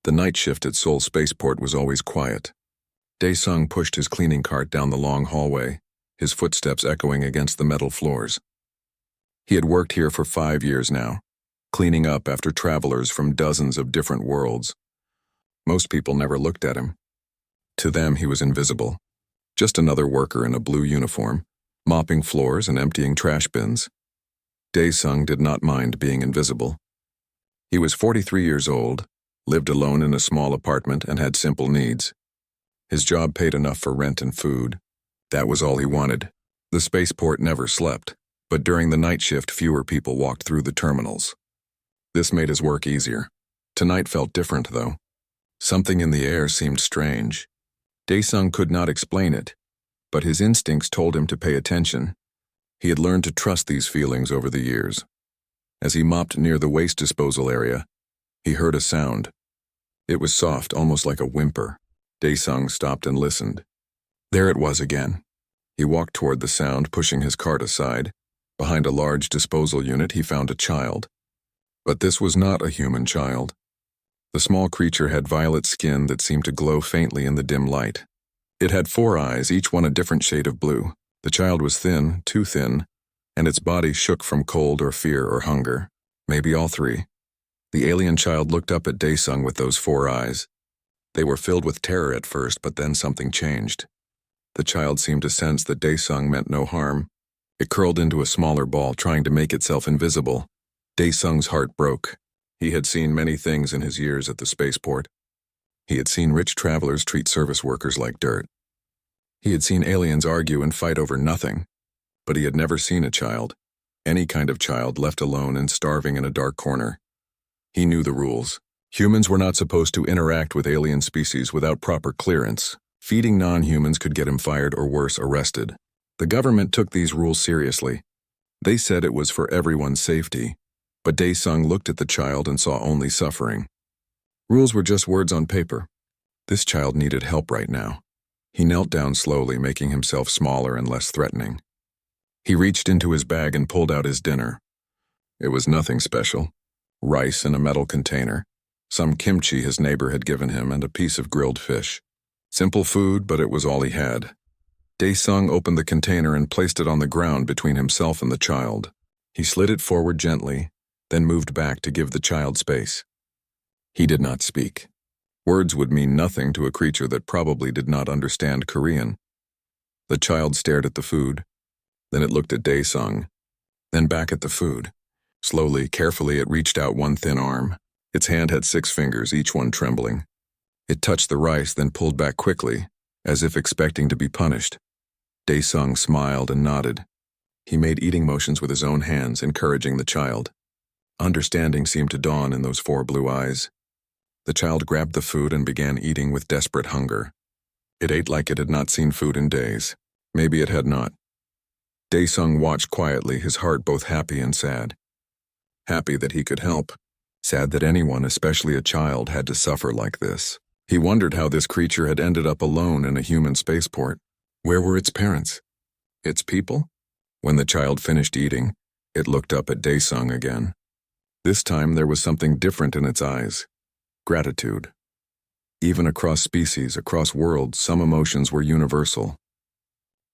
The night shift at Seoul Spaceport was always quiet. Dae-sung pushed his cleaning cart down the long hallway, his footsteps echoing against the metal floors. He had worked here for 5 years now, cleaning up after travelers from dozens of different worlds. Most people never looked at him. To them, he was invisible, just another worker in a blue uniform, mopping floors and emptying trash bins. Dae-sung did not mind being invisible. He was 43 years old, lived alone in a small apartment, and had simple needs. His job paid enough for rent and food. That was all he wanted. The spaceport never slept, but during the night shift fewer people walked through the terminals. This made his work easier. Tonight felt different, though. Something in the air seemed strange. Dae-sung could not explain it, but his instincts told him to pay attention. He had learned to trust these feelings over the years. As he mopped near the waste disposal area, he heard a sound. It was soft, almost like a whimper. Dae-sung stopped and listened. There it was again. He walked toward the sound, pushing his cart aside. Behind a large disposal unit, he found a child. But this was not a human child. The small creature had violet skin that seemed to glow faintly in the dim light. It had 4 eyes, each one a different shade of blue. The child was thin, too thin, and its body shook from cold or fear or hunger. Maybe all 3. The alien child looked up at Dae-sung with those 4 eyes. They were filled with terror at first, but then something changed. The child seemed to sense that Dae-sung meant no harm. It curled into a smaller ball, trying to make itself invisible. Dae-sung's heart broke. He had seen many things in his years at the spaceport. He had seen rich travelers treat service workers like dirt. He had seen aliens argue and fight over nothing. But he had never seen a child, any kind of child, left alone and starving in a dark corner. He knew the rules. Humans were not supposed to interact with alien species without proper clearance. Feeding non-humans could get him fired or worse, arrested. The government took these rules seriously. They said it was for everyone's safety. But Dae-sung looked at the child and saw only suffering. Rules were just words on paper. This child needed help right now. He knelt down slowly, making himself smaller and less threatening. He reached into his bag and pulled out his dinner. It was nothing special. Rice in a metal container, some kimchi his neighbor had given him, and a piece of grilled fish. Simple food, but it was all he had. Dae-sung opened the container and placed it on the ground between himself and the child. He slid it forward gently, then moved back to give the child space. He did not speak. Words would mean nothing to a creature that probably did not understand Korean. The child stared at the food. Then it looked at Dae-sung, then back at the food. Slowly, carefully, it reached out one thin arm. Its hand had 6 fingers, each one trembling. It touched the rice, then pulled back quickly, as if expecting to be punished. Dae-sung smiled and nodded. He made eating motions with his own hands, encouraging the child. Understanding seemed to dawn in those 4 blue eyes. The child grabbed the food and began eating with desperate hunger. It ate like it had not seen food in days. Maybe it had not. Dae-sung watched quietly, his heart both happy and sad. Happy that he could help. Sad that anyone, especially a child, had to suffer like this. He wondered how this creature had ended up alone in a human spaceport. Where were its parents? Its people? When the child finished eating, it looked up at Dae-sung again. This time there was something different in its eyes. Gratitude. Even across species, across worlds, some emotions were universal.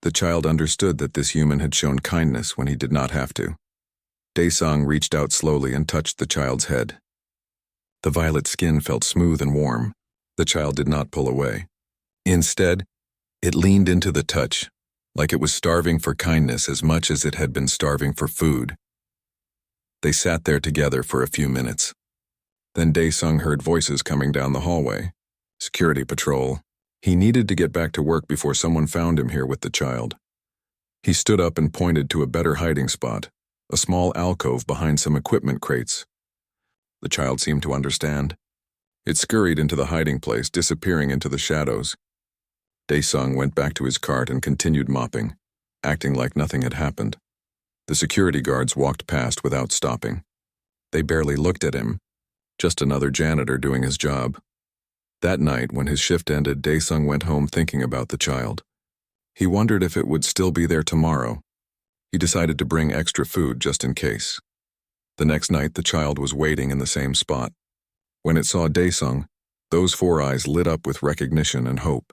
The child understood that this human had shown kindness when he did not have to. Dae-sung reached out slowly and touched the child's head. The violet skin felt smooth and warm. The child did not pull away. Instead, it leaned into the touch, like it was starving for kindness as much as it had been starving for food. They sat there together for a few minutes. Then Dae-sung heard voices coming down the hallway. Security patrol. He needed to get back to work before someone found him here with the child. He stood up and pointed to a better hiding spot, a small alcove behind some equipment crates. The child seemed to understand. It scurried into the hiding place, disappearing into the shadows. Dae-sung went back to his cart and continued mopping, acting like nothing had happened. The security guards walked past without stopping. They barely looked at him, just another janitor doing his job. That night, when his shift ended, Dae-sung went home thinking about the child. He wondered if it would still be there tomorrow. He decided to bring extra food just in case. The next night, the child was waiting in the same spot. When it saw Dae-sung, Those four eyes lit up with recognition and hope.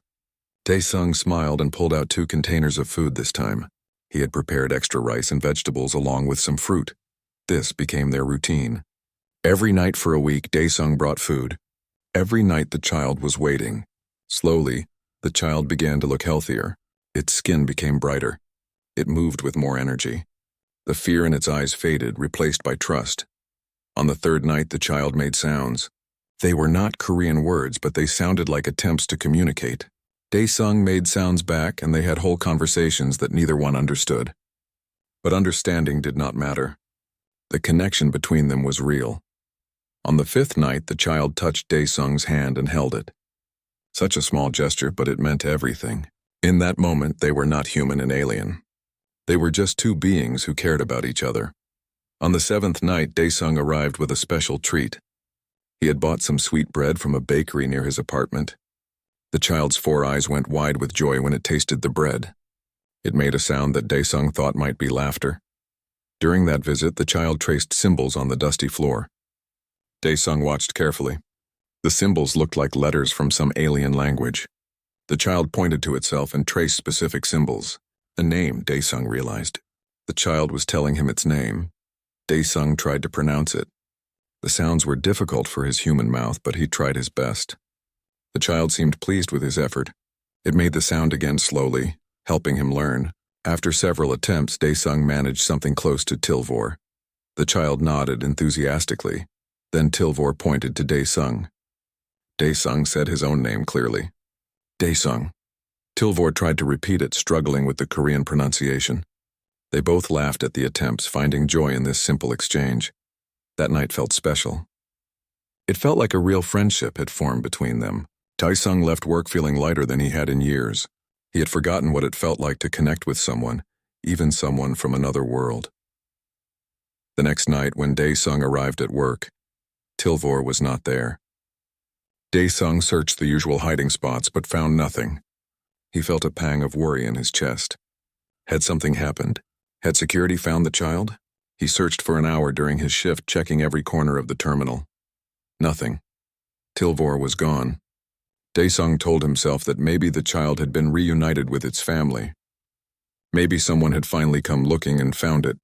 Daesung smiled and pulled out 2 containers of food this time. He had prepared extra rice and vegetables along with some fruit. This became their routine. Every night for a week, Daesung brought food. Every night the child was waiting. Slowly, the child began to look healthier. Its skin became brighter. It moved with more energy. The fear in its eyes faded, replaced by trust. On the 3rd night, the child made sounds. They were not Korean words, but they sounded like attempts to communicate. Daesung made sounds back, and they had whole conversations that neither one understood. But understanding did not matter. The connection between them was real. On the 5th night, the child touched Daesung's hand and held it. Such a small gesture, but it meant everything. In that moment, they were not human and alien. They were just 2 beings who cared about each other. On the 7th night, Daesung arrived with a special treat. He had bought some sweet bread from a bakery near his apartment. The child's 4 eyes went wide with joy when it tasted the bread. It made a sound that Daesung thought might be laughter. During that visit, the child traced symbols on the dusty floor. Daesung watched carefully. The symbols looked like letters from some alien language. The child pointed to itself and traced specific symbols. A name, Daesung realized. The child was telling him its name. Daesung tried to pronounce it. The sounds were difficult for his human mouth, but he tried his best. The child seemed pleased with his effort. It made the sound again slowly, helping him learn. After several attempts, Daesung managed something close to Tilvor. The child nodded enthusiastically. Then Tilvor pointed to Daesung. Daesung said his own name clearly. Daesung. Tilvor tried to repeat it, struggling with the Korean pronunciation. They both laughed at the attempts, finding joy in this simple exchange. That night felt special. It felt like a real friendship had formed between them. Daesung left work feeling lighter than he had in years. He had forgotten what it felt like to connect with someone, even someone from another world. The next night, when Daesung arrived at work, Tilvor was not there. Daesung searched the usual hiding spots but found nothing. He felt a pang of worry in his chest. Had something happened? Had security found the child? He searched for an hour during his shift, checking every corner of the terminal. Nothing. Tilvor was gone. Daesung told himself that maybe the child had been reunited with its family. Maybe someone had finally come looking and found it.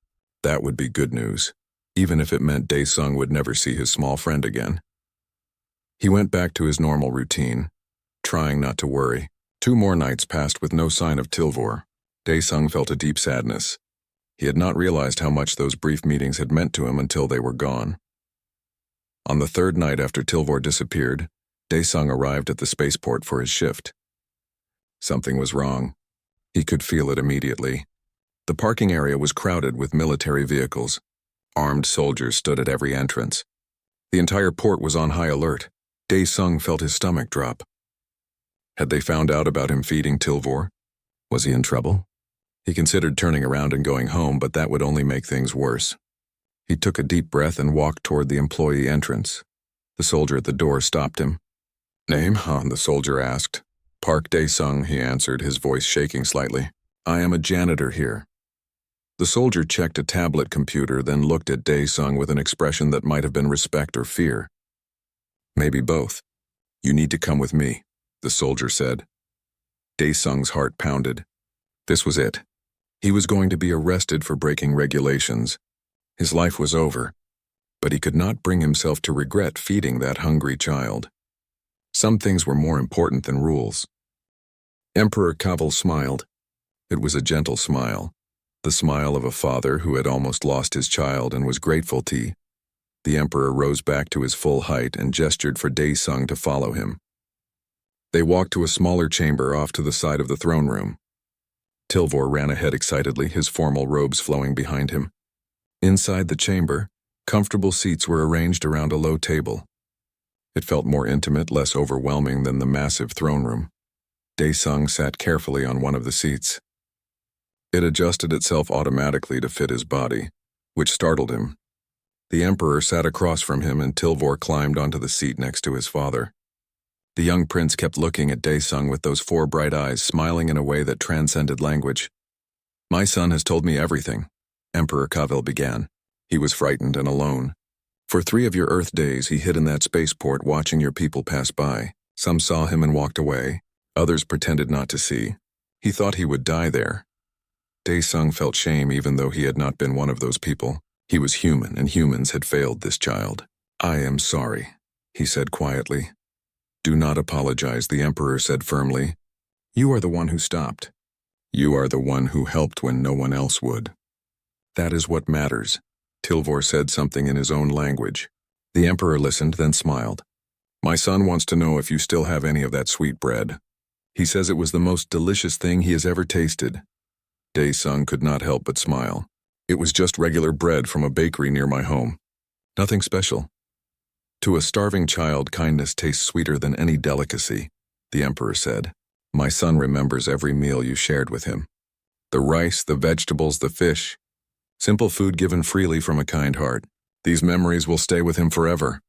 That would be good news, even if it meant Daesung would never see his small friend again. He went back to his normal routine, trying not to worry. 2 more nights passed with no sign of Tilvor. Daesung felt a deep sadness. He had not realized how much those brief meetings had meant to him until they were gone. On the 3rd night after Tilvor disappeared, Daesung arrived at the spaceport for his shift. Something was wrong. He could feel it immediately. The parking area was crowded with military vehicles. Armed soldiers stood at every entrance. The entire port was on high alert. Daesung felt his stomach drop. Had they found out about him feeding Tilvor? Was he in trouble? He considered turning around and going home, but that would only make things worse. He took a deep breath and walked toward the employee entrance. The soldier at the door stopped him. "Name?" the soldier asked. "Park Daesung," he answered, his voice shaking slightly. "I am a janitor here." The soldier checked a tablet computer, then looked at Daesung with an expression that might have been respect or fear. Maybe both. "You need to come with me," the soldier said. Daesung's heart pounded. This was it. He was going to be arrested for breaking regulations. His life was over, but he could not bring himself to regret feeding that hungry child. Some things were more important than rules. Emperor Kaval smiled. It was a gentle smile, the smile of a father who had almost lost his child and was grateful to. The emperor rose back to his full height and gestured for Daesung to follow him. They walked to a smaller chamber off to the side of the throne room. Tilvor ran ahead excitedly, his formal robes flowing behind him. Inside the chamber, comfortable seats were arranged around a low table. It felt more intimate, less overwhelming than the massive throne room. Daesung sat carefully on one of the seats. It adjusted itself automatically to fit his body, which startled him. The emperor sat across from him and Tilvor climbed onto the seat next to his father. The young prince kept looking at Daesung with those 4 bright eyes, smiling in a way that transcended language. "My son has told me everything," Emperor Kaval began. He was frightened and alone. For 3 of your Earth days he hid in that spaceport watching your people pass by. Some saw him and walked away. Others pretended not to see. He thought he would die there. Dae-sung felt shame even though he had not been one of those people. He was human, and humans had failed this child. "I am sorry," he said quietly. "Do not apologize," the Emperor said firmly. "You are the one who stopped. You are the one who helped when no one else would. That is what matters." Tilvor said something in his own language. The Emperor listened, then smiled. "My son wants to know if you still have any of that sweet bread. He says it was the most delicious thing he has ever tasted." Dae-sung could not help but smile. "It was just regular bread from a bakery near my home. Nothing special." "To a starving child, kindness tastes sweeter than any delicacy," the Emperor said. "My son remembers every meal you shared with him. The rice, the vegetables, the fish. Simple food given freely from a kind heart. These memories will stay with him forever."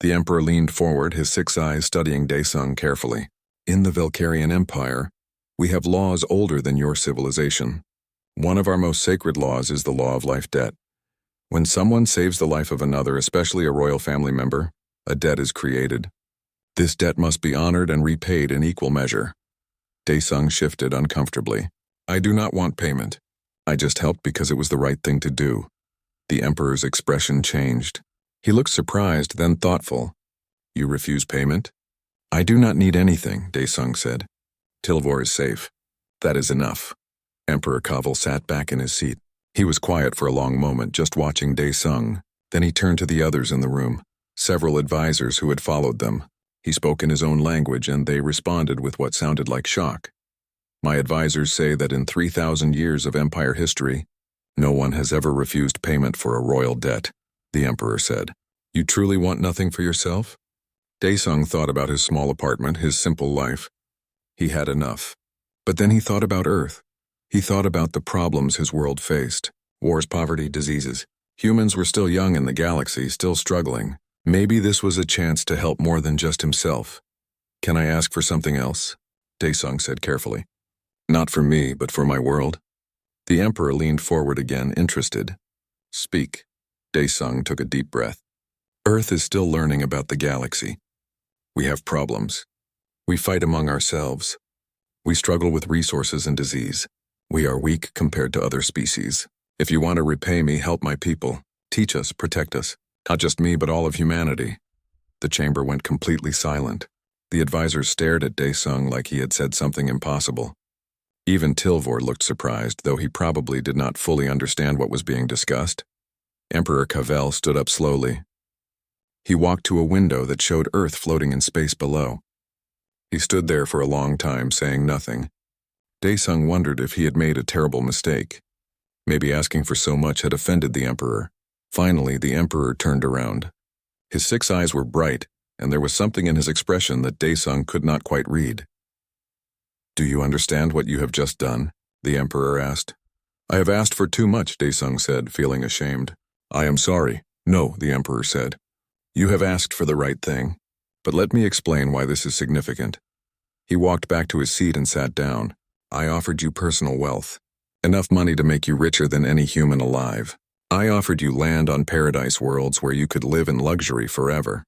The Emperor leaned forward, his 6 eyes studying Dae-sung carefully. "In the Valkyrian Empire, we have laws older than your civilization. One of our most sacred laws is the law of life debt. When someone saves the life of another, especially a royal family member, a debt is created. This debt must be honored and repaid in equal measure." Dae-sung shifted uncomfortably. "I do not want payment. I just helped because it was the right thing to do." The Emperor's expression changed. He looked surprised, then thoughtful. "You refuse payment?" "I do not need anything," Dae-sung said. "Tilvor is safe. That is enough." Emperor Kaval sat back in his seat. He was quiet for a long moment, just watching Dae-sung. Then he turned to the others in the room, several advisors who had followed them. He spoke in his own language, and they responded with what sounded like shock. "My advisors say that in 3,000 years of Empire history, no one has ever refused payment for a royal debt," the Emperor said. "You truly want nothing for yourself?" Dae-sung thought about his small apartment, his simple life. He had enough. But then he thought about Earth. He thought about the problems his world faced. Wars, poverty, diseases. Humans were still young in the galaxy, still struggling. Maybe this was a chance to help more than just himself. "Can I ask for something else?" Dae-sung said carefully. "Not for me, but for my world." The Emperor leaned forward again, interested. "Speak." Dae-sung took a deep breath. "Earth is still learning about the galaxy. We have problems. We fight among ourselves. We struggle with resources and disease. We are weak compared to other species. If you want to repay me, help my people. Teach us, protect us. Not just me, but all of humanity." The chamber went completely silent. The advisors stared at Dae-sung like he had said something impossible. Even Tilvor looked surprised, though he probably did not fully understand what was being discussed. Emperor Cavell stood up slowly. He walked to a window that showed Earth floating in space below. He stood there for a long time, saying nothing. Dae-sung wondered if he had made a terrible mistake. Maybe asking for so much had offended the Emperor. Finally, the Emperor turned around. His 6 eyes were bright, and there was something in his expression that Dae-sung could not quite read. "Do you understand what you have just done?" the Emperor asked. "I have asked for too much," Dae-sung said, feeling ashamed. "I am sorry." "No," the Emperor said. "You have asked for the right thing. But let me explain why this is significant." He walked back to his seat and sat down. "I offered you personal wealth. Enough money to make you richer than any human alive. I offered you land on paradise worlds where you could live in luxury forever.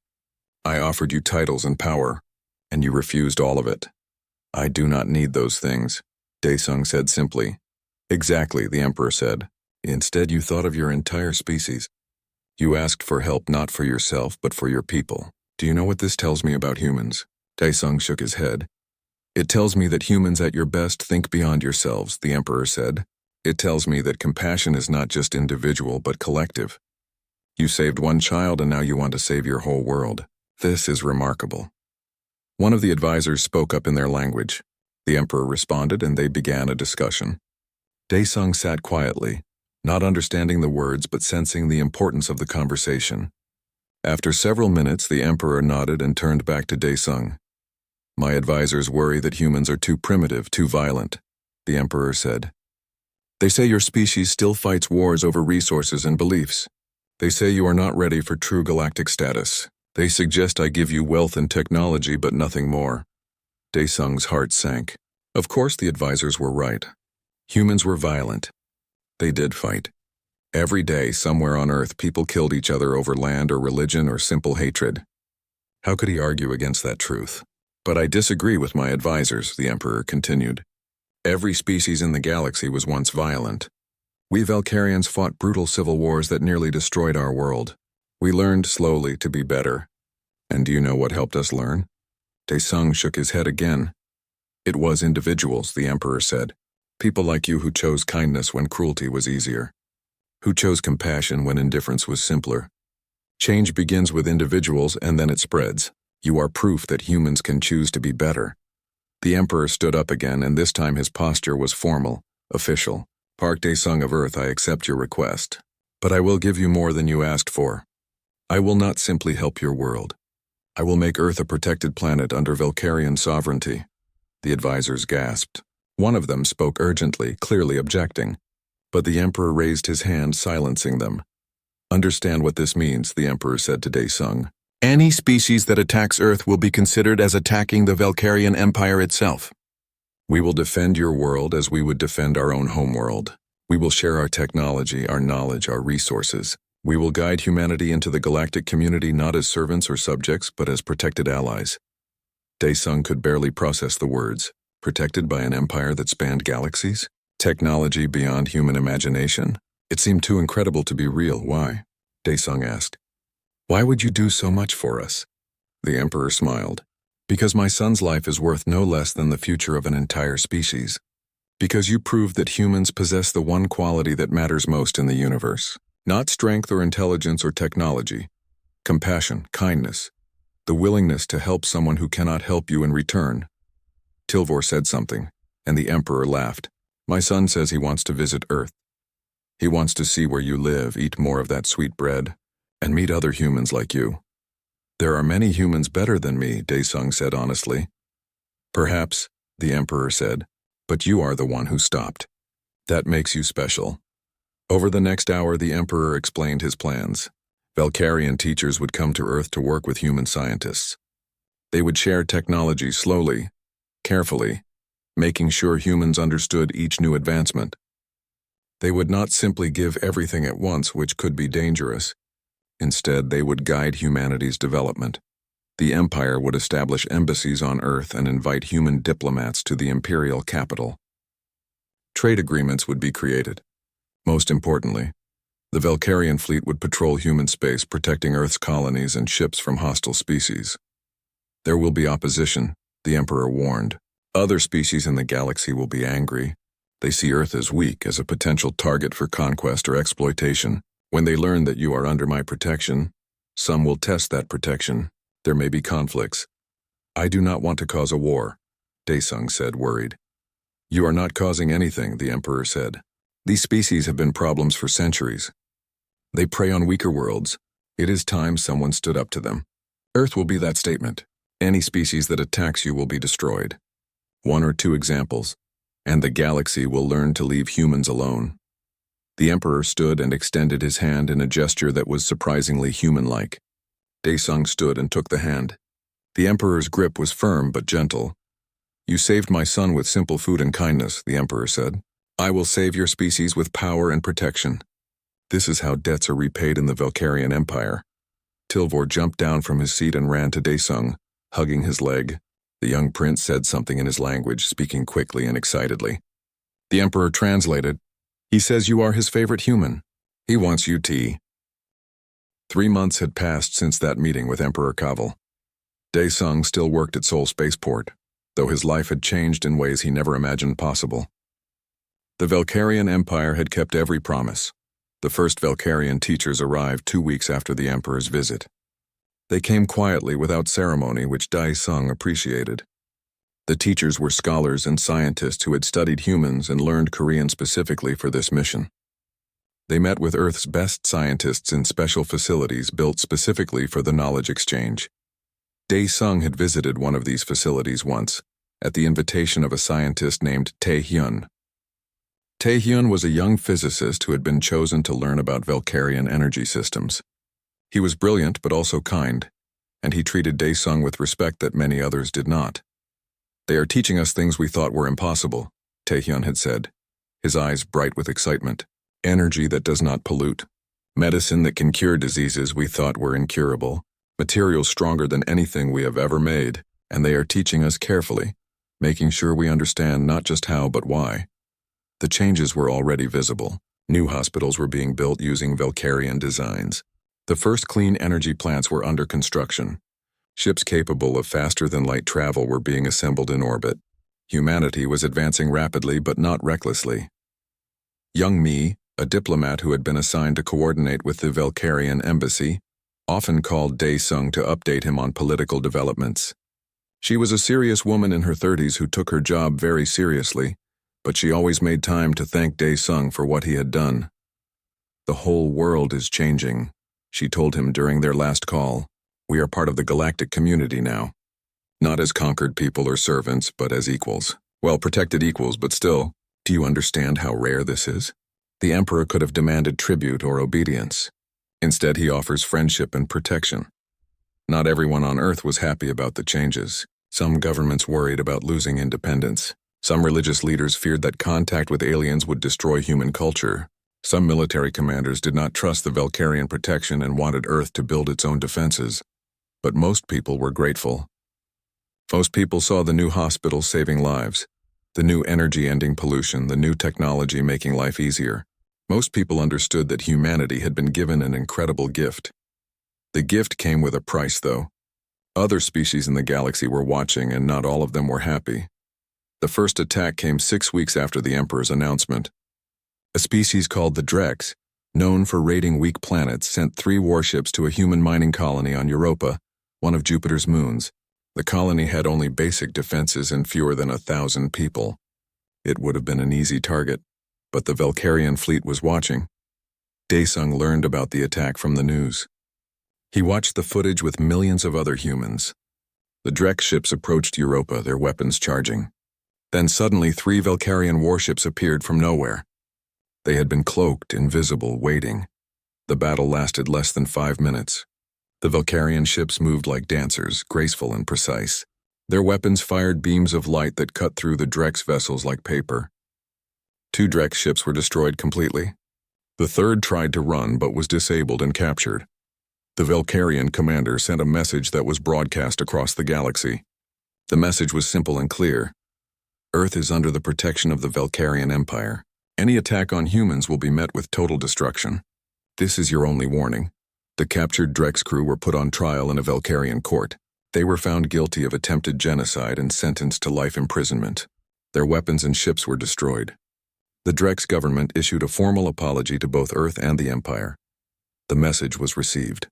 I offered you titles and power, and you refused all of it. I do not need those things," Dae-sung said simply. "Exactly," the Emperor said. "Instead you thought of your entire species. You asked for help not for yourself, but for your people. Do you know what this tells me about humans?" Dae-sung shook his head. "It tells me that humans at your best think beyond yourselves," the Emperor said. "It tells me that compassion is not just individual but collective. You saved one child and now you want to save your whole world. This is remarkable." One of the advisors spoke up in their language. The Emperor responded and they began a discussion. Dae-sung sat quietly, not understanding the words but sensing the importance of the conversation. After several minutes, the Emperor nodded and turned back to Dae-sung. "My advisors worry that humans are too primitive, too violent," the Emperor said. "They say your species still fights wars over resources and beliefs. They say you are not ready for true galactic status. They suggest I give you wealth and technology but nothing more." Dae-sung's heart sank. Of course the advisors were right. Humans were violent. They did fight. Every day, somewhere on Earth, people killed each other over land or religion or simple hatred. How could he argue against that truth? But I disagree with my advisors, the Emperor continued. Every species in the galaxy was once violent. We Valkyrians fought brutal civil wars that nearly destroyed our world. We learned slowly to be better. And do you know what helped us learn? Daesung shook his head again. It was individuals, the Emperor said. People like you who chose kindness when cruelty was easier. Who chose compassion when indifference was simpler. Change begins with individuals and then it spreads. You are proof that humans can choose to be better. The Emperor stood up again, and this time his posture was formal, official. Park Daesung of Earth, I accept your request. But I will give you more than you asked for. I will not simply help your world. I will make Earth a protected planet under Valkyrian sovereignty. The advisors gasped. One of them spoke urgently, clearly objecting. But the Emperor raised his hand, silencing them. Understand what this means, the Emperor said to Daesung. Any species that attacks Earth will be considered as attacking the Valkyrian Empire itself. We will defend your world as we would defend our own homeworld. We will share our technology, our knowledge, our resources. We will guide humanity into the galactic community not as servants or subjects, but as protected allies. Daesung could barely process the words. Protected by an empire that spanned galaxies? Technology beyond human imagination? It seemed too incredible to be real. Why? Daesung asked. Why would you do so much for us? The Emperor smiled. Because my son's life is worth no less than the future of an entire species. Because you proved that humans possess the one quality that matters most in the universe. Not strength or intelligence or technology. Compassion, kindness. The willingness to help someone who cannot help you in return. Tilvor said something, and the Emperor laughed. My son says he wants to visit Earth. He wants to see where you live, eat more of that sweet bread, and meet other humans like you. There are many humans better than me, Daesung said honestly. Perhaps, the Emperor said, but you are the one who stopped. That makes you special. Over the next hour, the Emperor explained his plans. Valkyrian teachers would come to Earth to work with human scientists. They would share technology slowly, carefully, making sure humans understood each new advancement. They would not simply give everything at once, which could be dangerous. Instead, they would guide humanity's development. The Empire would establish embassies on Earth and invite human diplomats to the imperial capital. Trade agreements would be created. Most importantly, the Valkyrian fleet would patrol human space, protecting Earth's colonies and ships from hostile species. There will be opposition, the Emperor warned. Other species in the galaxy will be angry. They see Earth as weak, as a potential target for conquest or exploitation. When they learn that you are under my protection, some will test that protection. There may be conflicts. I do not want to cause a war, Daesung said, worried. You are not causing anything, the Emperor said. These species have been problems for centuries. They prey on weaker worlds. It is time someone stood up to them. Earth will be that statement. Any species that attacks you will be destroyed. 1 or 2 examples, and the galaxy will learn to leave humans alone. The Emperor stood and extended his hand in a gesture that was surprisingly human-like. Daesung stood and took the hand. The Emperor's grip was firm but gentle. You saved my son with simple food and kindness, the Emperor said. I will save your species with power and protection. This is how debts are repaid in the Valkyrian Empire. Tilvor jumped down from his seat and ran to Daesung, hugging his leg. The young prince said something in his language, speaking quickly and excitedly. The Emperor translated. He says you are his favorite human. He wants you tea. 3 months had passed since that meeting with Emperor Kaval. Daesung still worked at Seoul Spaceport, though his life had changed in ways he never imagined possible. The Valkyrian Empire had kept every promise. The first Valkyrian teachers arrived 2 weeks after the Emperor's visit. They came quietly without ceremony, which Daesung appreciated. The teachers were scholars and scientists who had studied humans and learned Korean specifically for this mission. They met with Earth's best scientists in special facilities built specifically for the knowledge exchange. Daesung had visited one of these facilities once, at the invitation of a scientist named Tae-hyun. Tae-hyun was a young physicist who had been chosen to learn about Valkyrian energy systems. He was brilliant but also kind, and he treated Daesung with respect that many others did not. They are teaching us things we thought were impossible, Tae-hyun had said, his eyes bright with excitement. Energy that does not pollute. Medicine that can cure diseases we thought were incurable. Materials stronger than anything we have ever made, and they are teaching us carefully, making sure we understand not just how but why. The changes were already visible. New hospitals were being built using Valkyrian designs. The first clean energy plants were under construction. Ships capable of faster-than-light travel were being assembled in orbit. Humanity was advancing rapidly but not recklessly. Young Me, a diplomat who had been assigned to coordinate with the Valkyrian embassy, often called Dae-sung to update him on political developments. She was a serious woman in her 30s who took her job very seriously, but she always made time to thank Dae-sung for what he had done. "The whole world is changing," she told him during their last call. "We are part of the galactic community now. Not as conquered people or servants, but as equals. Well, protected equals, but still. Do you understand how rare this is?" The Emperor could have demanded tribute or obedience. Instead, he offers friendship and protection. Not everyone on Earth was happy about the changes. Some governments worried about losing independence. Some religious leaders feared that contact with aliens would destroy human culture. Some military commanders did not trust the Valkyrian protection and wanted Earth to build its own defenses. But most people were grateful. Most people saw the new hospitals saving lives, the new energy ending pollution, the new technology making life easier. Most people understood that humanity had been given an incredible gift. The gift came with a price, though. Other species in the galaxy were watching, and not all of them were happy. The first attack came 6 weeks after the Emperor's announcement. A species called the Drex, known for raiding weak planets, sent 3 warships to a human mining colony on Europa, one of Jupiter's moons. The colony had only basic defenses and fewer than 1,000 people. It would have been an easy target, but the Valkyrian fleet was watching. Dae-sung learned about the attack from the news. He watched the footage with millions of other humans. The Drex ships approached Europa, their weapons charging. Then suddenly 3 Valkyrian warships appeared from nowhere. They had been cloaked, invisible, waiting. The battle lasted less than 5 minutes. The Valkyrian ships moved like dancers, graceful and precise. Their weapons fired beams of light that cut through the Drex vessels like paper. 2 Drex ships were destroyed completely. The third tried to run but was disabled and captured. The Valkyrian commander sent a message that was broadcast across the galaxy. The message was simple and clear. Earth is under the protection of the Valkyrian Empire. Any attack on humans will be met with total destruction. This is your only warning. The captured Drex crew were put on trial in a Valkyrian court. They were found guilty of attempted genocide and sentenced to life imprisonment. Their weapons and ships were destroyed. The Drex government issued a formal apology to both Earth and the Empire. The message was received.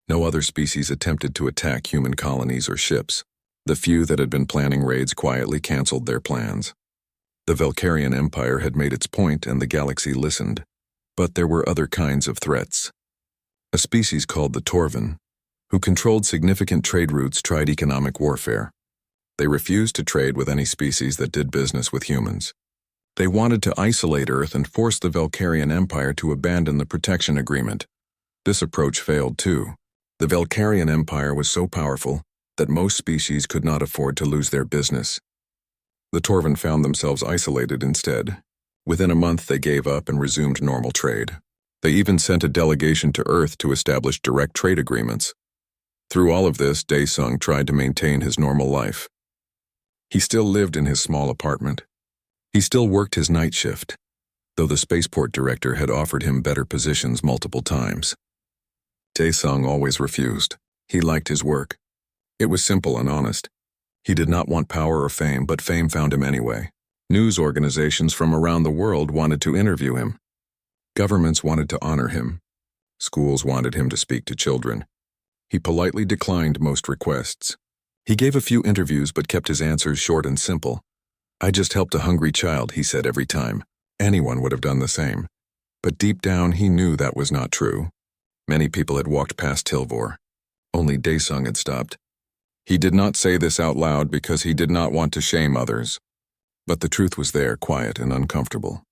No other species attempted to attack human colonies or ships. The few that had been planning raids quietly canceled their plans. The Valkyrian Empire had made its point and the galaxy listened. But there were other kinds of threats. A species called the Torvan, who controlled significant trade routes, tried economic warfare. They refused to trade with any species that did business with humans. They wanted to isolate Earth and force the Valkyrian Empire to abandon the protection agreement. This approach failed too. The Valkyrian Empire was so powerful that most species could not afford to lose their business. The Torvan found themselves isolated instead. Within a month, they gave up and resumed normal trade. They even sent a delegation to Earth to establish direct trade agreements. Through all of this, Dae-sung tried to maintain his normal life. He still lived in his small apartment. He still worked his night shift, though the spaceport director had offered him better positions multiple times. Dae-sung always refused. He liked his work. It was simple and honest. He did not want power or fame, but fame found him anyway. News organizations from around the world wanted to interview him. Governments wanted to honor him. Schools wanted him to speak to children. He politely declined most requests. He gave a few interviews but kept his answers short and simple. "I just helped a hungry child," he said every time. Anyone would have done the same. But deep down, he knew that was not true. Many people had walked past Tilvor. Only Dae-sung had stopped. He did not say this out loud because he did not want to shame others. But the truth was there, quiet and uncomfortable.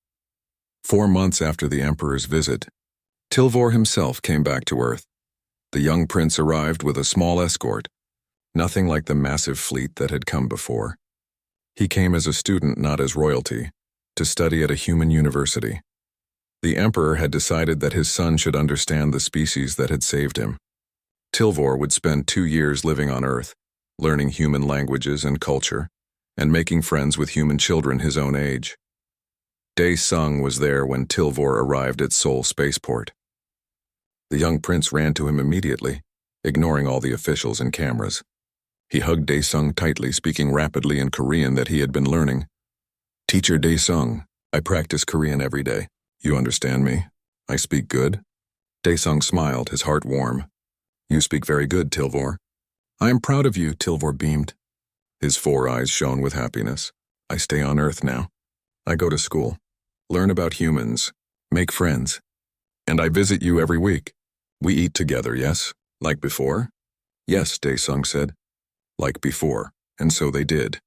4 months after the Emperor's visit, Tilvor himself came back to Earth. The young prince arrived with a small escort, nothing like the massive fleet that had come before. He came as a student, not as royalty, to study at a human university. The Emperor had decided that his son should understand the species that had saved him. Tilvor would spend 2 years living on Earth, learning human languages and culture, and making friends with human children his own age. Dae Sung was there when Tilvor arrived at Seoul Spaceport. The young prince ran to him immediately, ignoring all the officials and cameras. He hugged Dae Sung tightly, speaking rapidly in Korean that he had been learning. "Teacher Dae Sung, I practice Korean every day. You understand me? I speak good?" Dae Sung smiled, his heart warm. "You speak very good, Tilvor." "I am proud of you," Tilvor beamed. His 4 eyes shone with happiness. "I stay on Earth now. I go to school, learn about humans, make friends, and I visit you every week. We eat together, yes? Like before?" "Yes," Dae Sung said. Like before, and so they did.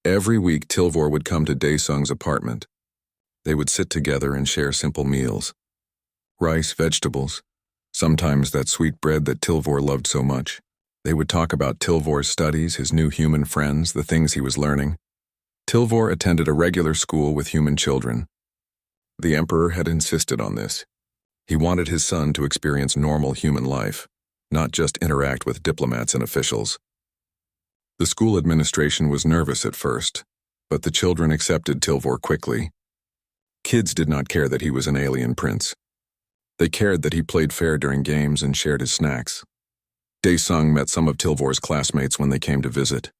Every week Tilvor would come to Dae Sung's apartment. They would sit together and share simple meals. Rice, vegetables, sometimes that sweet bread that Tilvor loved so much. They would talk about Tilvor's studies, his new human friends, the things he was learning. Tilvor attended a regular school with human children. The Emperor had insisted on this. He wanted his son to experience normal human life, not just interact with diplomats and officials. The school administration was nervous at first, but the children accepted Tilvor quickly. Kids did not care that he was an alien prince. They cared that he played fair during games and shared his snacks. Dae Sung met some of Tilvor's classmates when they came to visit.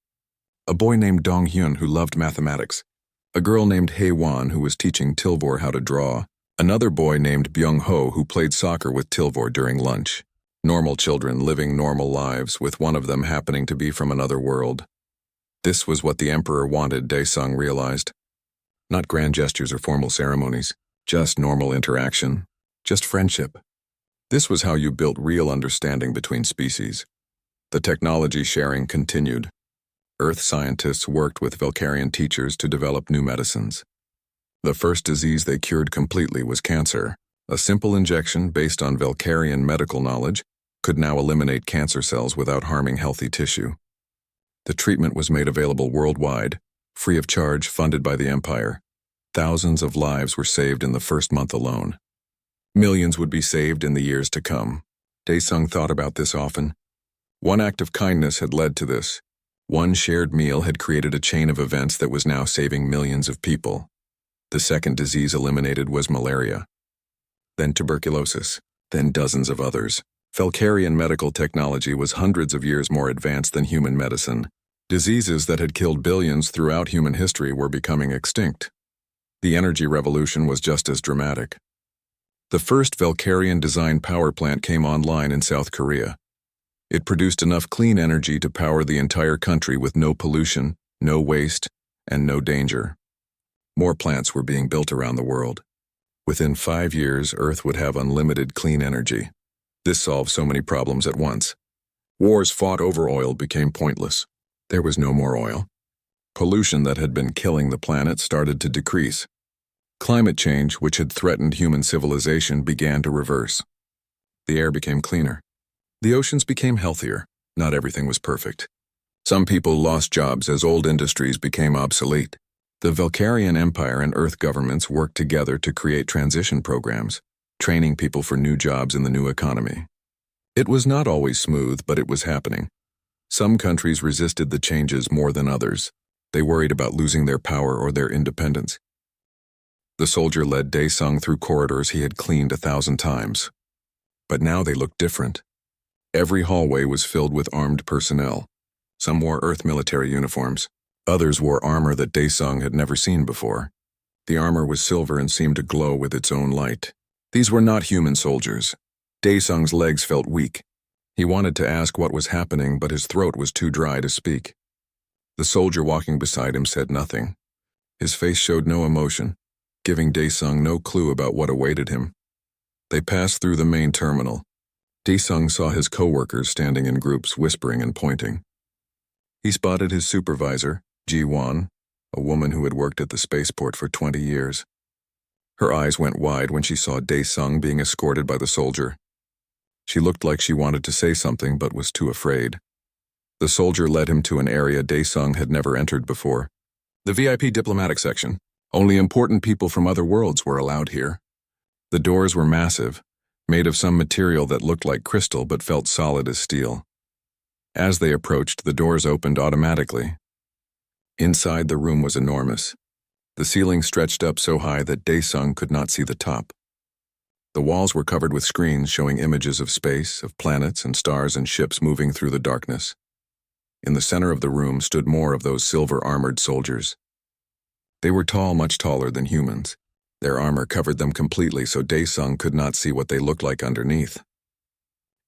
A boy named Dong Hyun who loved mathematics. A girl named Hae Won who was teaching Tilvor how to draw. Another boy named Byung Ho who played soccer with Tilvor during lunch. Normal children living normal lives, with one of them happening to be from another world. This was what the Emperor wanted, Dae Sung realized. Not grand gestures or formal ceremonies, just normal interaction, just friendship. This was how you built real understanding between species. The technology sharing continued. Earth scientists worked with Valkyrian teachers to develop new medicines. The first disease they cured completely was cancer. A simple injection based on Valkyrian medical knowledge could now eliminate cancer cells without harming healthy tissue. The treatment was made available worldwide, free of charge, funded by the Empire. Thousands of lives were saved in the first month alone. Millions would be saved in the years to come. Dae Sung thought about this often. One act of kindness had led to this. One shared meal had created a chain of events that was now saving millions of people. The second disease eliminated was malaria. Then tuberculosis, then dozens of others. Valkyrian medical technology was hundreds of years more advanced than human medicine. Diseases that had killed billions throughout human history were becoming extinct. The energy revolution was just as dramatic. The first Valkyrian-designed power plant came online in South Korea. It produced enough clean energy to power the entire country with no pollution, no waste, and no danger. More plants were being built around the world. Within 5 years, Earth would have unlimited clean energy. This solved so many problems at once. Wars fought over oil became pointless. There was no more oil. Pollution that had been killing the planet started to decrease. Climate change, which had threatened human civilization, began to reverse. The air became cleaner. The oceans became healthier. Not everything was perfect. Some people lost jobs as old industries became obsolete. The Valkyrian Empire and Earth governments worked together to create transition programs, training people for new jobs in the new economy. It was not always smooth, but it was happening. Some countries resisted the changes more than others. They worried about losing their power or their independence. The soldier led Dae Sung through corridors he had cleaned 1,000 times. But now they looked different. Every hallway was filled with armed personnel. Some wore Earth military uniforms. Others wore armor that Dae Sung had never seen before. The armor was silver and seemed to glow with its own light. These were not human soldiers. Dae Sung's legs felt weak. He wanted to ask what was happening, but his throat was too dry to speak. The soldier walking beside him said nothing. His face showed no emotion, giving Dae Sung no clue about what awaited him. They passed through the main terminal. Dae Sung saw his co-workers standing in groups, whispering and pointing. He spotted his supervisor, Ji Won, a woman who had worked at the spaceport for 20 years. Her eyes went wide when she saw Dae Sung being escorted by the soldier. She looked like she wanted to say something but was too afraid. The soldier led him to an area Dae Sung had never entered before. The VIP diplomatic section. Only important people from other worlds were allowed here. The doors were massive, made of some material that looked like crystal but felt solid as steel. As they approached, the doors opened automatically. Inside, the room was enormous. The ceiling stretched up so high that Daesung could not see the top. The walls were covered with screens showing images of space, of planets and stars and ships moving through the darkness. In the center of the room stood more of those silver-armored soldiers. They were tall, much taller than humans. Their armor covered them completely so Daesung could not see what they looked like underneath.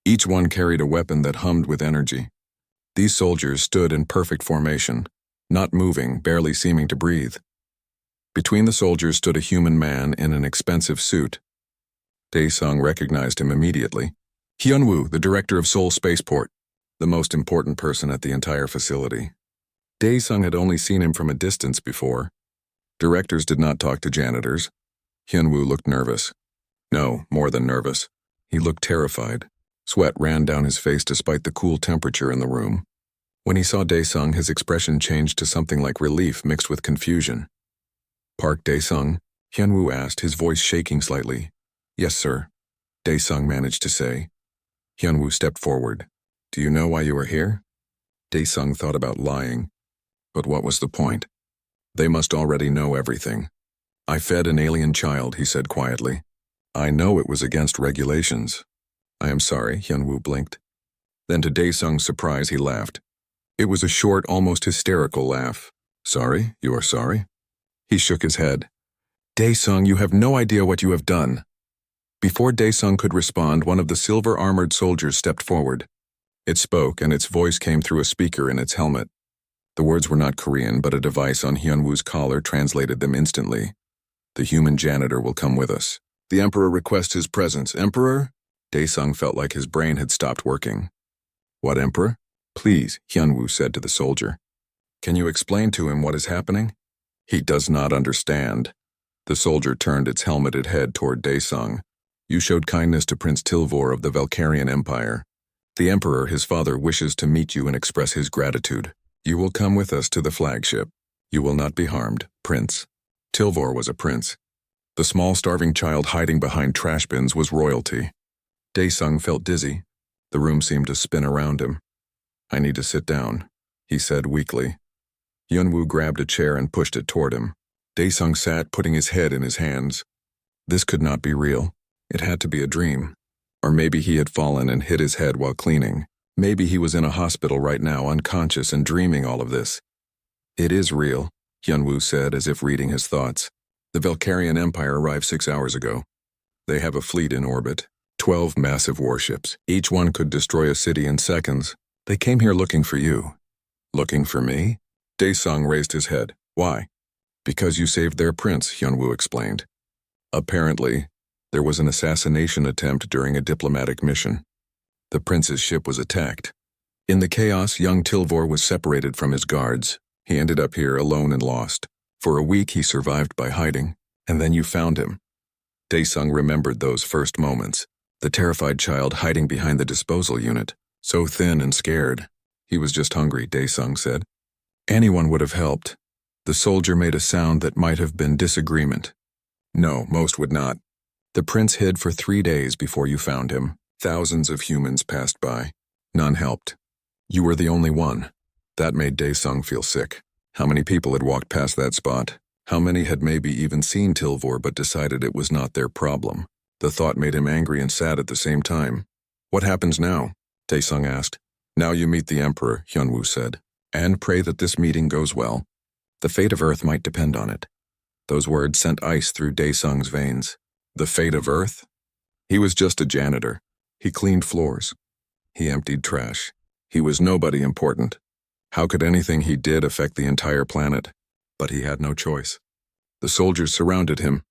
Each one carried a weapon that hummed with energy. These soldiers stood in perfect formation, not moving, barely seeming to breathe. Between the soldiers stood a human man in an expensive suit. Daesung recognized him immediately. Hyunwoo, the director of Seoul Spaceport, the most important person at the entire facility. Daesung had only seen him from a distance before. Directors did not talk to janitors. Hyunwoo looked nervous. No, more than nervous. He looked terrified. Sweat ran down his face despite the cool temperature in the room. When he saw Daesung, his expression changed to something like relief mixed with confusion. "Park Daesung?" Hyunwoo asked, his voice shaking slightly. "Yes, sir," Daesung managed to say. Hyunwoo stepped forward. "Do you know why you are here?" Daesung thought about lying. But what was the point? They must already know everything. "I fed an alien child," he said quietly. "I know it was against regulations." "I am sorry," Hyunwoo blinked. Then to Daesung's surprise, he laughed. It was a short, almost hysterical laugh. "Sorry? You are sorry?" He shook his head. "Daesung, you have no idea what you have done." Before Daesung could respond, one of the silver-armored soldiers stepped forward. It spoke, and its voice came through a speaker in its helmet. The words were not Korean, but a device on Hyunwoo's collar translated them instantly. "The human janitor will come with us. The Emperor requests his presence." "Emperor?" Daesung felt like his brain had stopped working. "What Emperor?" "Please," Hyunwoo said to the soldier. "Can you explain to him what is happening?" "He does not understand." The soldier turned its helmeted head toward Daesung. "You showed kindness to Prince Tilvor of the Valkyrian Empire. The Emperor, his father, wishes to meet you and express his gratitude. You will come with us to the flagship. You will not be harmed, Prince." Tilvor was a prince. The small starving child hiding behind trash bins was royalty. Daesung felt dizzy. The room seemed to spin around him. "I need to sit down," he said weakly. Hyunwoo grabbed a chair and pushed it toward him. Daesung sat, putting his head in his hands. This could not be real. It had to be a dream. Or maybe he had fallen and hit his head while cleaning. Maybe he was in a hospital right now, unconscious and dreaming all of this. "It is real," Hyunwoo said, as if reading his thoughts. "The Valkyrian Empire arrived 6 hours ago. They have a fleet in orbit, 12 massive warships. Each one could destroy a city in seconds. They came here looking for you." "Looking for me?" Daesung raised his head. "Why?" "Because you saved their prince," Hyunwoo explained. "Apparently, there was an assassination attempt during a diplomatic mission. The prince's ship was attacked. In the chaos, young Tilvor was separated from his guards. He ended up here alone and lost. For a week, he survived by hiding, and then you found him." Daesung remembered those first moments. The terrified child hiding behind the disposal unit, so thin and scared. "He was just hungry," Daesung said. "Anyone would have helped." The soldier made a sound that might have been disagreement. "No, most would not. The prince hid for 3 days before you found him. Thousands of humans passed by. None helped. You were the only one." That made Daesung feel sick. How many people had walked past that spot? How many had maybe even seen Tilvor but decided it was not their problem? The thought made him angry and sad at the same time. "What happens now?" Daesung asked. "Now you meet the Emperor," Hyunwoo said, "and pray that this meeting goes well. The fate of Earth might depend on it." Those words sent ice through Daesung's veins. The fate of Earth? He was just a janitor. He cleaned floors. He emptied trash. He was nobody important. How could anything he did affect the entire planet? But he had no choice. The soldiers surrounded him,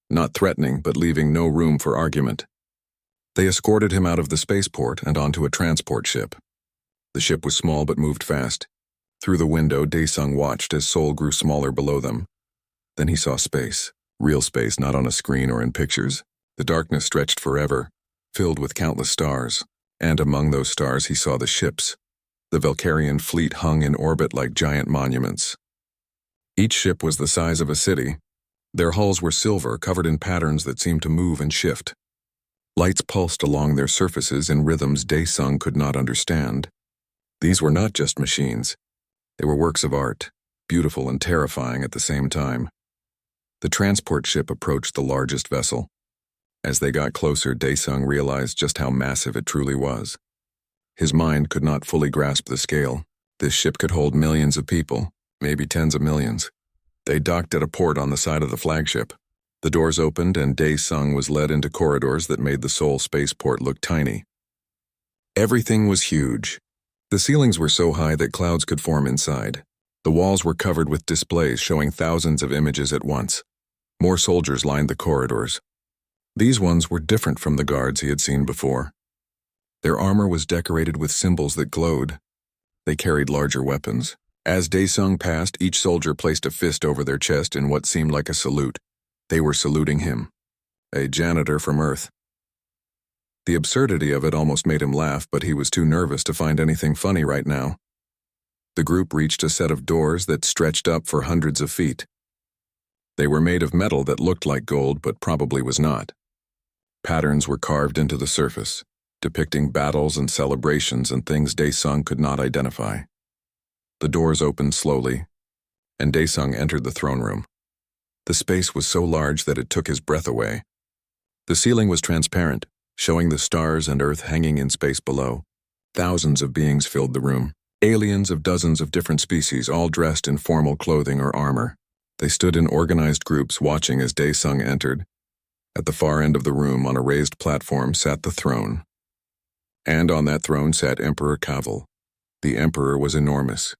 not threatening but leaving no room for argument. They escorted him out of the spaceport and onto a transport ship. The ship was small but moved fast. Through the window, Daesung watched as Seoul grew smaller below them. Then he saw space. Real space, not on a screen or in pictures. The darkness stretched forever, filled with countless stars. And among those stars he saw the ships. The Valkyrian fleet hung in orbit like giant monuments. Each ship was the size of a city. Their hulls were silver, covered in patterns that seemed to move and shift. Lights pulsed along their surfaces in rhythms Dae-sung could not understand. These were not just machines. They were works of art, beautiful and terrifying at the same time. The transport ship approached the largest vessel. As they got closer, Dae-sung realized just how massive it truly was. His mind could not fully grasp the scale. This ship could hold millions of people, maybe tens of millions. They docked at a port on the side of the flagship. The doors opened and Dae-sung was led into corridors that made the Seoul spaceport look tiny. Everything was huge. The ceilings were so high that clouds could form inside. The walls were covered with displays showing thousands of images at once. More soldiers lined the corridors. These ones were different from the guards he had seen before. Their armor was decorated with symbols that glowed. They carried larger weapons. As Dae-sung passed, each soldier placed a fist over their chest in what seemed like a salute. They were saluting him, a janitor from Earth. The absurdity of it almost made him laugh, but he was too nervous to find anything funny right now. The group reached a set of doors that stretched up for hundreds of feet. They were made of metal that looked like gold but probably was not. Patterns were carved into the surface, depicting battles and celebrations and things Dae-sung could not identify. The doors opened slowly, and Dae-sung entered the throne room. The space was so large that it took his breath away. The ceiling was transparent, showing the stars and Earth hanging in space below. Thousands of beings filled the room. Aliens of dozens of different species, all dressed in formal clothing or armor. They stood in organized groups watching as Dae-sung entered. At the far end of the room, on a raised platform, sat the throne. And on that throne sat Emperor Kaval. The emperor was enormous,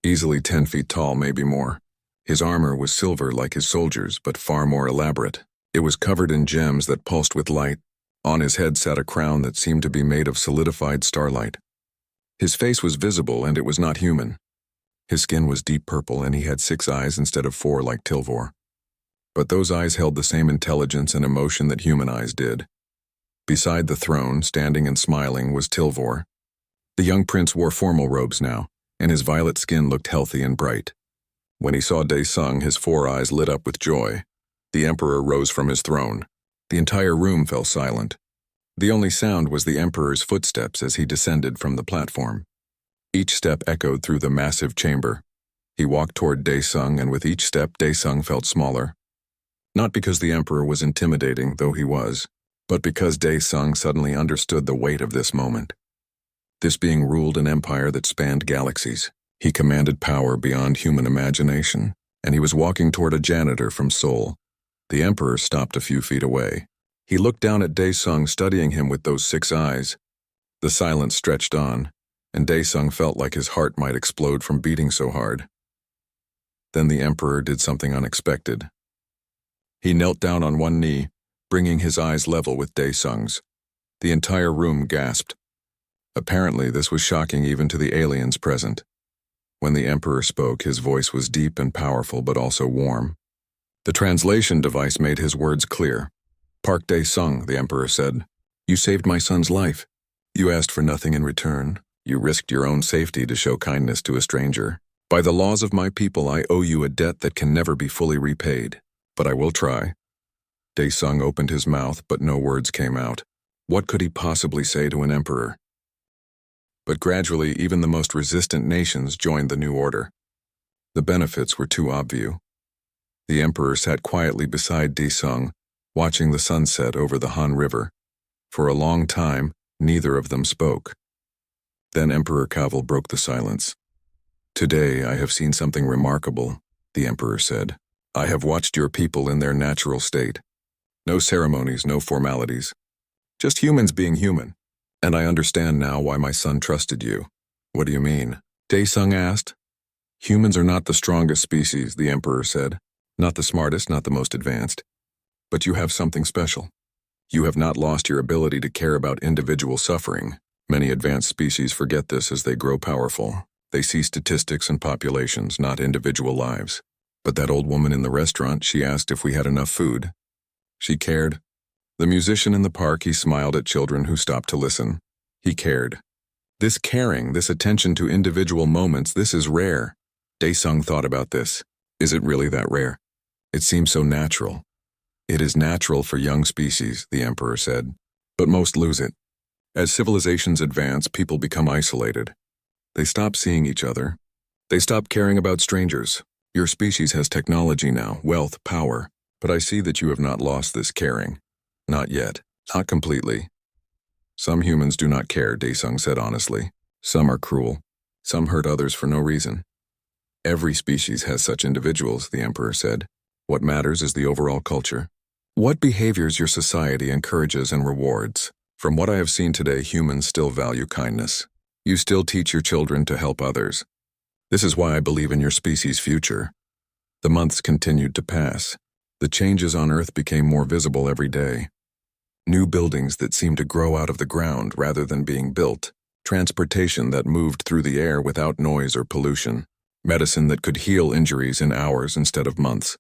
easily 10 feet tall, maybe more. His armor was silver like his soldiers, but far more elaborate. It was covered in gems that pulsed with light. On his head sat a crown that seemed to be made of solidified starlight. His face was visible, and it was not human. His skin was deep purple, and he had 6 eyes instead of 4 like Tilvor. But those eyes held the same intelligence and emotion that human eyes did. Beside the throne, standing and smiling, was Tilvor. The young prince wore formal robes now, and his violet skin looked healthy and bright. When he saw Dae-sung, his 4 eyes lit up with joy. The emperor rose from his throne. The entire room fell silent. The only sound was the emperor's footsteps as he descended from the platform. Each step echoed through the massive chamber. He walked toward Dae-sung, and with each step, Dae-sung felt smaller. Not because the emperor was intimidating, though he was, but because Dae-sung suddenly understood the weight of this moment. This being ruled an empire that spanned galaxies. He commanded power beyond human imagination, and he was walking toward a janitor from Seoul. The emperor stopped a few feet away. He looked down at Dae-sung, studying him with those 6 eyes. The silence stretched on, and Dae-sung felt like his heart might explode from beating so hard. Then the emperor did something unexpected. He knelt down on one knee, bringing his eyes level with Dae-sung's. The entire room gasped. Apparently, this was shocking even to the aliens present. When the emperor spoke, his voice was deep and powerful, but also warm. The translation device made his words clear. "Park Dae-sung," the emperor said. "You saved my son's life. You asked for nothing in return. You risked your own safety to show kindness to a stranger. By the laws of my people, I owe you a debt that can never be fully repaid. But I will try." Dae-sung opened his mouth, but no words came out. What could he possibly say to an emperor? But gradually, even the most resistant nations joined the new order. The benefits were too obvious. The emperor sat quietly beside Dae-sung, watching the sunset over the Han River. For a long time, neither of them spoke. Then Emperor Kaval broke the silence. "Today I have seen something remarkable," the emperor said. "I have watched your people in their natural state. No ceremonies, no formalities. Just humans being human. And I understand now why my son trusted you." "What do you mean?" Dae-sung asked. "Humans are not the strongest species," the emperor said. "Not the smartest, not the most advanced. But you have something special. You have not lost your ability to care about individual suffering. Many advanced species forget this as they grow powerful. They see statistics and populations, not individual lives. But that old woman in the restaurant, she asked if we had enough food. She cared. The musician in the park, he smiled at children who stopped to listen. He cared. This caring, this attention to individual moments, this is rare." Dae-sung thought about this. Is it really that rare? It seems so natural. It is natural for young species, the Emperor said, but most lose it. As civilizations advance, people become isolated. They stop seeing each other. They stop caring about strangers. Your species has technology now, wealth, power, but I see that you have not lost this caring. Not yet. Not completely. Some humans do not care, Daesung said honestly. Some are cruel. Some hurt others for no reason. Every species has such individuals, the Emperor said. What matters is the overall culture. What behaviors your society encourages and rewards. From what I have seen today, humans still value kindness. You still teach your children to help others. This is why I believe in your species' future. The months continued to pass. The changes on Earth became more visible every day. New buildings that seemed to grow out of the ground rather than being built. Transportation that moved through the air without noise or pollution. Medicine that could heal injuries in hours instead of months.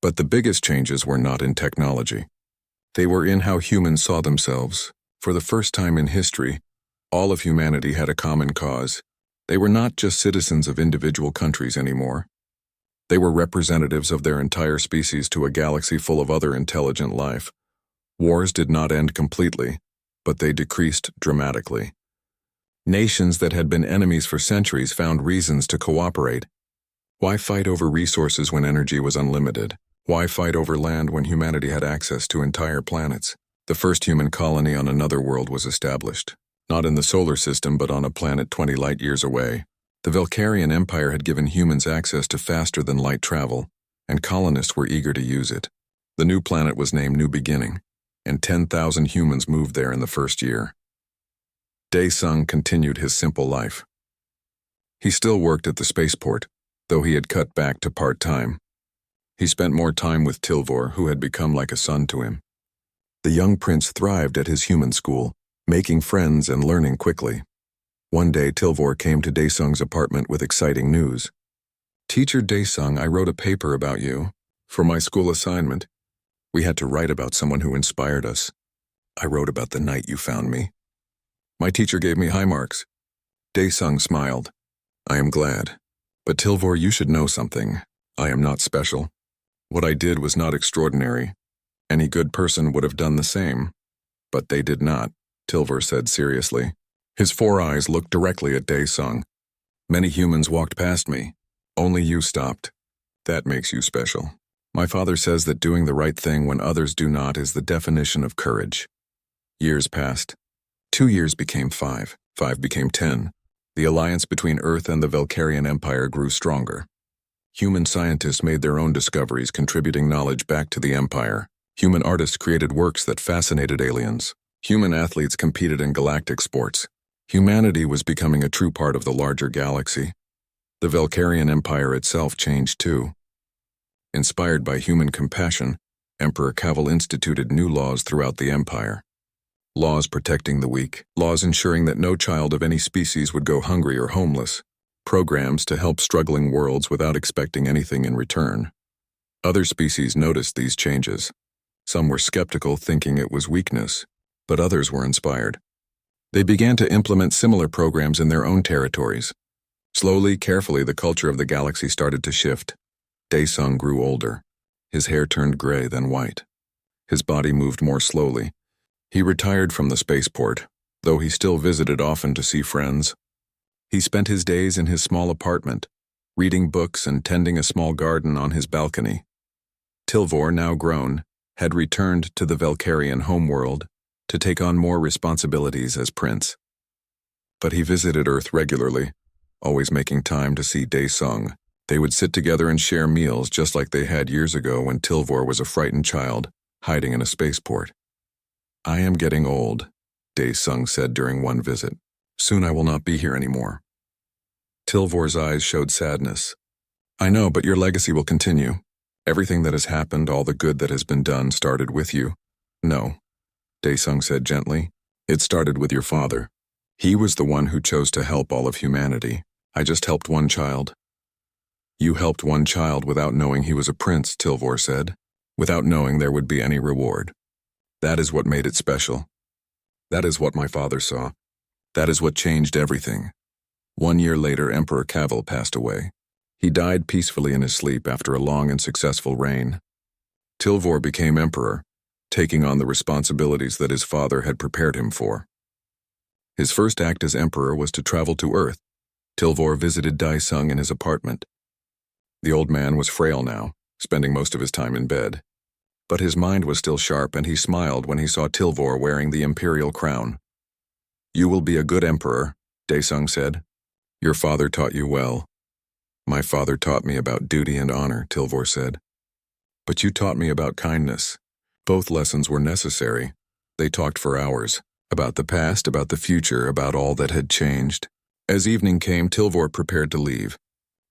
But the biggest changes were not in technology. They were in how humans saw themselves. For the first time in history, all of humanity had a common cause. They were not just citizens of individual countries anymore. They were representatives of their entire species to a galaxy full of other intelligent life. Wars did not end completely, but they decreased dramatically. Nations that had been enemies for centuries found reasons to cooperate. Why fight over resources when energy was unlimited? Why fight over land when humanity had access to entire planets? The first human colony on another world was established. Not in the solar system, but on a planet 20 light-years away. The Valkyrian Empire had given humans access to faster-than-light travel, and colonists were eager to use it. The new planet was named New Beginning, and 10,000 humans moved there in the first year. Daesung continued his simple life. He still worked at the spaceport, though he had cut back to part-time. He spent more time with Tilvor, who had become like a son to him. The young prince thrived at his human school, making friends and learning quickly. One day, Tilvor came to Daesung's apartment with exciting news. "Teacher Daesung, I wrote a paper about you. For my school assignment. We had to write about someone who inspired us. I wrote about the night you found me. My teacher gave me high marks." Daesung smiled. "I am glad. But Tilvor, you should know something. I am not special. What I did was not extraordinary. Any good person would have done the same. But they did not," Tilvor said seriously. His 4 eyes looked directly at Daesung. "Many humans walked past me. Only you stopped. That makes you special. My father says that doing the right thing when others do not is the definition of courage." Years passed. 2 years became 5. 5 became 10. The alliance between Earth and the Valkyrian Empire grew stronger. Human scientists made their own discoveries, contributing knowledge back to the Empire. Human artists created works that fascinated aliens. Human athletes competed in galactic sports. Humanity was becoming a true part of the larger galaxy. The Valkyrian Empire itself changed too. Inspired by human compassion, Emperor Cavil instituted new laws throughout the Empire. Laws protecting the weak, laws ensuring that no child of any species would go hungry or homeless, programs to help struggling worlds without expecting anything in return. Other species noticed these changes. Some were skeptical, thinking it was weakness, but others were inspired. They began to implement similar programs in their own territories. Slowly, carefully, the culture of the galaxy started to shift. Daesung grew older. His hair turned gray, then white. His body moved more slowly. He retired from the spaceport, though he still visited often to see friends. He spent his days in his small apartment, reading books and tending a small garden on his balcony. Tilvor, now grown, had returned to the Valkyrian homeworld to take on more responsibilities as prince. But he visited Earth regularly, always making time to see Daesung. They would sit together and share meals just like they had years ago when Tilvor was a frightened child, hiding in a spaceport. "I am getting old," Daesung said during one visit. "Soon I will not be here anymore." Tilvor's eyes showed sadness. "I know, but your legacy will continue. Everything that has happened, all the good that has been done, started with you." "No," Daesung said gently. "It started with your father. He was the one who chose to help all of humanity. I just helped one child." "You helped one child without knowing he was a prince," Tilvor said, "without knowing there would be any reward. That is what made it special. That is what my father saw. That is what changed everything." 1 year later, Emperor Cavil passed away. He died peacefully in his sleep after a long and successful reign. Tilvor became emperor, taking on the responsibilities that his father had prepared him for. His first act as emperor was to travel to Earth. Tilvor visited Daisung in his apartment. The old man was frail now, spending most of his time in bed. But his mind was still sharp, and he smiled when he saw Tilvor wearing the imperial crown. "You will be a good emperor," Daisung said. "Your father taught you well." "My father taught me about duty and honor," Tilvor said. "But you taught me about kindness." Both lessons were necessary. They talked for hours, about the past, about the future, about all that had changed. As evening came, Tilvor prepared to leave.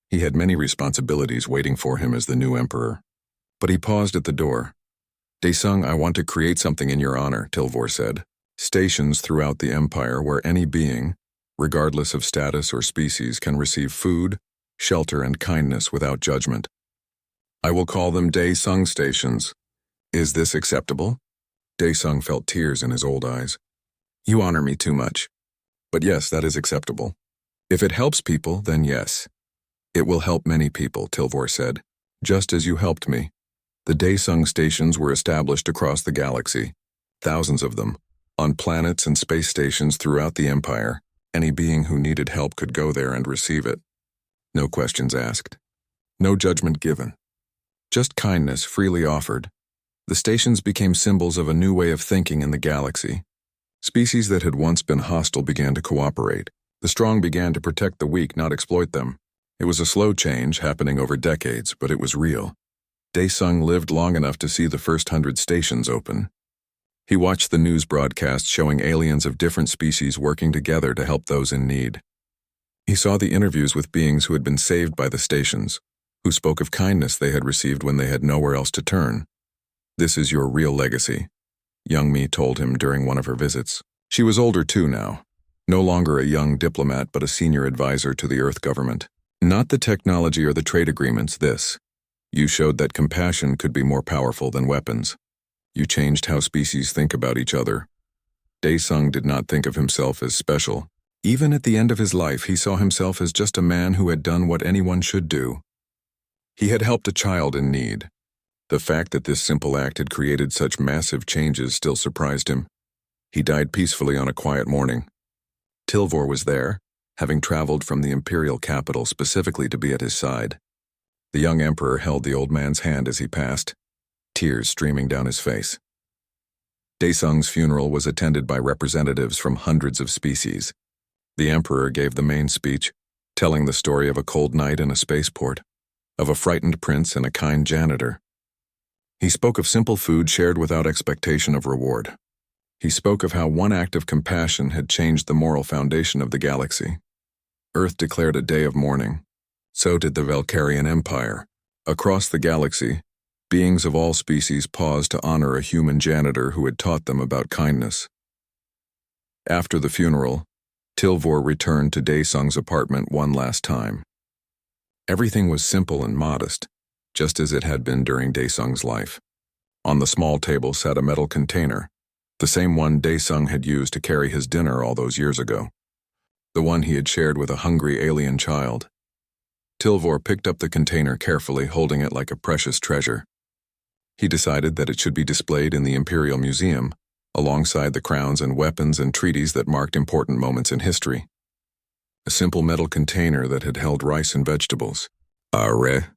He had many responsibilities waiting for him as the new emperor. But he paused at the door. "Daisung, I want to create something in your honor," Tilvor said. "Stations throughout the empire where any being, regardless of status or species, can receive food, shelter, and kindness without judgment. I will call them Daisung stations. Is this acceptable?" Daisung felt tears in his old eyes. "You honor me too much. But yes, that is acceptable. If it helps people, then yes." "It will help many people," Tilvor said, "just as you helped me." The Daisung stations were established across the galaxy, thousands of them, on planets and space stations throughout the empire. Any being who needed help could go there and receive it. No questions asked. No judgment given. Just kindness freely offered. The stations became symbols of a new way of thinking in the galaxy. Species that had once been hostile began to cooperate. The strong began to protect the weak, not exploit them. It was a slow change happening over decades, but it was real. Daisung lived long enough to see the first 100 stations open. He watched the news broadcasts showing aliens of different species working together to help those in need. He saw the interviews with beings who had been saved by the stations, who spoke of kindness they had received when they had nowhere else to turn. "This is your real legacy," Young Mi told him during one of her visits. She was older too now, no longer a young diplomat but a senior advisor to the Earth government. "Not the technology or the trade agreements, this. You showed that compassion could be more powerful than weapons. You changed how species think about each other." Daisung did not think of himself as special. Even at the end of his life, he saw himself as just a man who had done what anyone should do. He had helped a child in need. The fact that this simple act had created such massive changes still surprised him. He died peacefully on a quiet morning. Tilvor was there, having traveled from the imperial capital specifically to be at his side. The young emperor held the old man's hand as he passed, tears streaming down his face. Daisung's funeral was attended by representatives from hundreds of species. The emperor gave the main speech, telling the story of a cold night in a spaceport, of a frightened prince and a kind janitor. He spoke of simple food shared without expectation of reward. He spoke of how one act of compassion had changed the moral foundation of the galaxy. Earth declared a day of mourning. So did the Valkyrian Empire. Across the galaxy, beings of all species paused to honor a human janitor who had taught them about kindness. After the funeral, Tilvor returned to Daisung's apartment one last time. Everything was simple and modest, just as it had been during Daisung's life. On the small table sat a metal container, the same one Daisung had used to carry his dinner all those years ago. The one he had shared with a hungry alien child. Tilvor picked up the container carefully, holding it like a precious treasure. He decided that it should be displayed in the Imperial Museum, alongside the crowns and weapons and treaties that marked important moments in history. A simple metal container that had held rice and vegetables. "Are,"